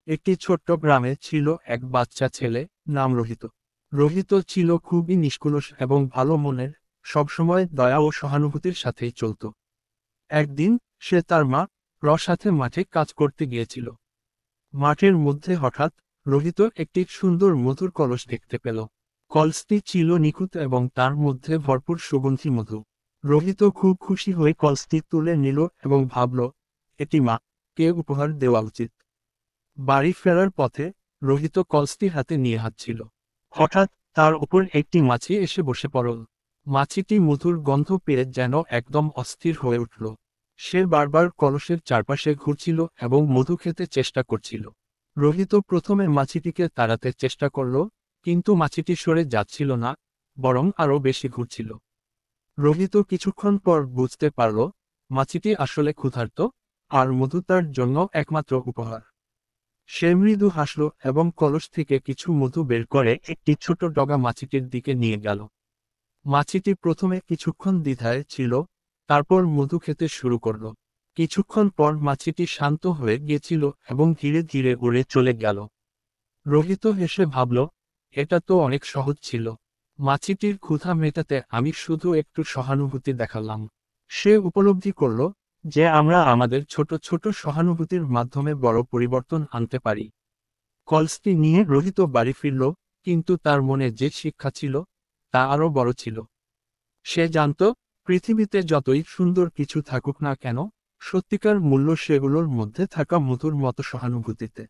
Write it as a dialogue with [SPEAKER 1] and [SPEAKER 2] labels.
[SPEAKER 1] একটি ছোট্ট গ্রামে ছিল এক বাচ্চা ছেলে, নাম রোহিত। রোহিত ছিল খুবই নিষ্কলুষ এবং ভালো মনের, সবসময় দয়া ও সহানুভূতির সাথেই চলত। একদিন সে তার মা র সাথে মাঠে কাজ করতে গিয়েছিল। মাঠের মধ্যে হঠাৎ রোহিত একটি সুন্দর মধুর কলস দেখতে পেল। কলসটি ছিল নিখুঁত এবং তার মধ্যে ভরপুর সুগন্ধি মধু। রোহিত খুব খুশি হয়ে কলসটি তুলে নিল এবং ভাবল, এটি মা কে উপহার দেওয়া উচিত। বাড়ি ফেরার পথে রোহিত কলসটি হাতে নিয়ে হাঁটছিল। হঠাৎ তার উপর একটি মাছি এসে বসে পড়ল। মাছিটি মধুর গন্ধ পেয়ে যেন একদম অস্থির হয়ে উঠল। সে বারবার কলসের চারপাশে ঘুরছিল এবং মধু খেতে চেষ্টা করছিল। রোহিত প্রথমে মাছিটিকে তাড়াতে চেষ্টা করল, কিন্তু মাছিটি সরে যাচ্ছিল না, বরং আরও বেশি ঘুরছিল। রোহিত কিছুক্ষণ পর বুঝতে পারল, মাছিটি আসলে ক্ষুধার্ত, আর মধু তার জন্য একমাত্র উপহার। সে মৃদু হাসল এবং কলস থেকে কিছু মধু বের করে একটি ছোট ডগা মাছিটির দিকে নিয়ে গেল। মাছিটি প্রথমে কিছুক্ষণ দ্বিধায় ছিল, তারপর মধু খেতে শুরু করল। কিছুক্ষণ পর মাছিটি শান্ত হয়ে গিয়েছিল এবং ধীরে ধীরে উড়ে চলে গেল। রোহিত হেসে ভাবল, এটা তো অনেক সহজ ছিল। মাছিটির ক্ষুধা মেটাতে আমি শুধু একটু সহানুভূতি দেখালাম। সে উপলব্ধি করল যে আমরা আমাদের ছোট ছোট সহানুভূতির মাধ্যমে বড় পরিবর্তন আনতে পারি। কলসটি নিয়ে রোহিত বাড়ি ফিরল, কিন্তু তার মনে যে শিক্ষা ছিল তা আরও বড় ছিল। সে জানত, পৃথিবীতে যতই সুন্দর কিছু থাকুক না কেন, সত্যিকার মূল্য সেগুলোর মধ্যে থাকা মধুর মতো সহানুভূতিতে।